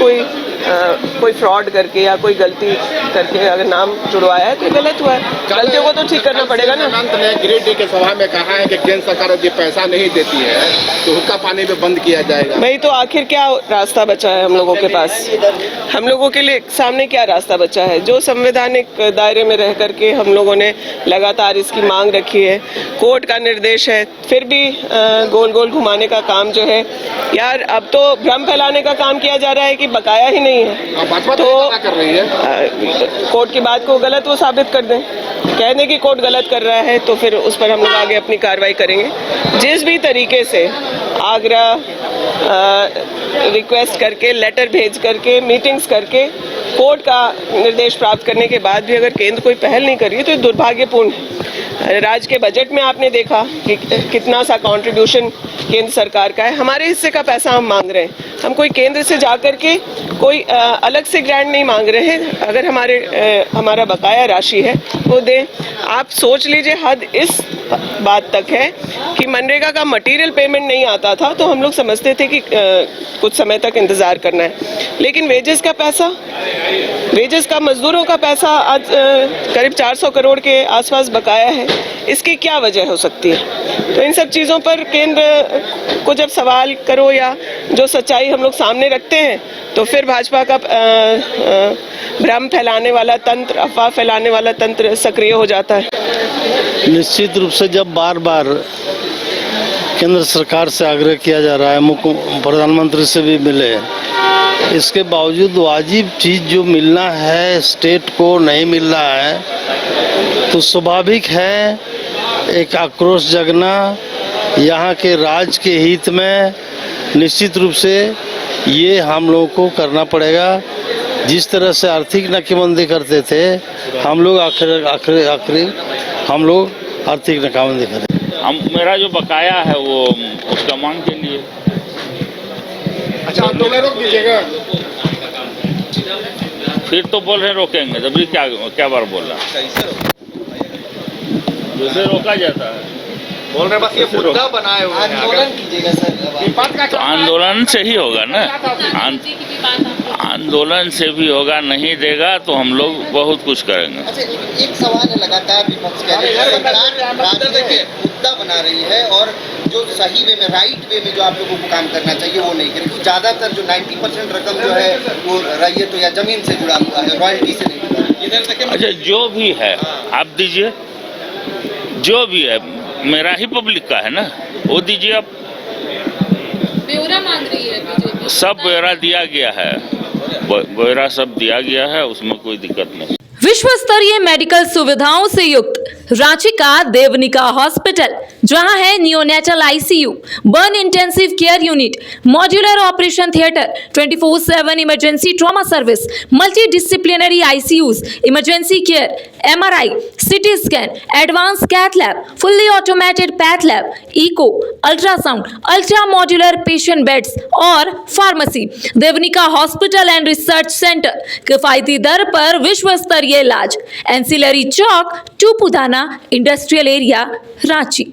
कोई फ्रॉड करके या कोई गलती करके अगर नाम जुड़वाया है तो गलत हुआ है। गलतियों को तो ठीक करना पड़ेगा ना। अनंत ने गिरिडीह के सभा में कहा है कि केंद्र सरकार यदि पैसा नहीं देती है तो हुक्का पानी में बंद किया जाएगा। भाई तो आखिर क्या रास्ता बचा है हम लोगों के पास? हम लोगों के लिए सामने क्या रास्ता बचा है? जो संवैधानिक दायरे में रह करके हम लोगों ने लगातार इसकी मांग रखी है, कोर्ट का निर्देश है, फिर भी गोल गोल घुमाने का काम जो है यार, अब तो भ्रम फैलाने का काम किया जा रहा है कि बकाया ही नहीं है। तो कर रही है कोर्ट की बात को गलत वो साबित कर दें, कह दें कि कोर्ट गलत कर रहा है, तो फिर उस पर हम लोग आगे अपनी कार्रवाई करेंगे। जिस भी तरीके से आग्रह रिक्वेस्ट करके, लेटर भेज करके, मीटिंग्स करके कोर्ट का निर्देश प्राप्त करने के बाद भी अगर केंद्र कोई पहल नहीं करी तो ये दुर्भाग्यपूर्ण है। राज्य के बजट में आपने देखा कि कितना सा कंट्रीब्यूशन केंद्र सरकार का है। हमारे हिस्से का पैसा हम मांग रहे हैं, हम कोई केंद्र से जा कर के कोई अलग से ग्रांट नहीं मांग रहे हैं। अगर हमारा बकाया राशि है वो दें। आप सोच लीजिए, हद इस बात तक है कि मनरेगा का मटेरियल पेमेंट नहीं आता था तो हम लोग समझते थे कि कुछ समय तक इंतज़ार करना है, लेकिन वेजेस का पैसा, वेजेस का, मजदूरों का पैसा आज करीब 400 करोड़ के आसपास बकाया है। इसकी क्या वजह हो सकती है? तो इन सब चीज़ों पर केंद्र को जब सवाल करो या जो सच्चाई हम लोग सामने रखते हैं तो फिर भाजपा का भ्रम फैलाने वाला तंत्र, अफवाह फैलाने वाला तंत्र सक्रिय हो जाता है। निश्चित रूप से जब बार बार केंद्र सरकार से आग्रह किया जा रहा है, मुख्य प्रधानमंत्री से भी मिले, इसके बावजूद वाजिब चीज़ जो मिलना है स्टेट को नहीं मिल रहा है, तो स्वाभाविक है एक आक्रोश जगना। यहाँ के राज्य के हित में निश्चित रूप से ये हम लोगों को करना पड़ेगा। जिस तरह से आर्थिक नाकेबंदी करते थे हम लोग, आखिरी हम लोग आर्थिक नाकाबंदी करें। मेरा जो बकाया है वो उसका मांग के लिए। अच्छा, आंदोलन रोक दीजिएगा। फिर तो बोल रहे रोकेंगे, तभी क्या बार बोल रहा, दूसरे रोका जाता है। बोल रहे बस ये मुद्दा बनाए हुए हैं, आंदोलन कीजिएगा सर। तो आंदोलन से ही होगा ना, आंदोलन से भी होगा। नहीं देगा तो हम लोग बहुत कुछ करेंगे। अच्छा, एक सवाल है, लगातार विपक्ष कह रही है सरकार राज्य में मुद्दा बना रही है और जो सही वे में, राइट वे में जो आप लोगों को काम करना चाहिए वो नहीं करे। क्योंकि ज़्यादातर जो 90% रकम जो है वो रैयत या जमीन से जुड़ा हुआ है, रॉयल्टी से नहीं जुड़ा। अच्छा, जो भी है आप दीजिए, जो भी है मेरा ही पब्लिक का है ना, वो दीजिए आप। ब्यौरा मांग रही है बीजेपी। सब ब्यौरा दिया गया है, ब्यौरा सब दिया गया है, उसमें कोई दिक्कत नहीं। विश्व स्तरीय मेडिकल सुविधाओं से युक्त रांची का देवनिका हॉस्पिटल, जहां है neonatal ICU, burn intensive care unit, modular operation theatre, 24/7 emergency trauma service, multi disciplinary ICUs, emergency care, MRI, CT scan, advance cath lab, fully automated path lab, echo, ultrasound, ultra modular patient beds और pharmacy. Devnika hospital and research centre, किफायती दर पर विश्व स्तरीय इलाज, ancillary Chowk, Tupudana industrial area, Ranchi.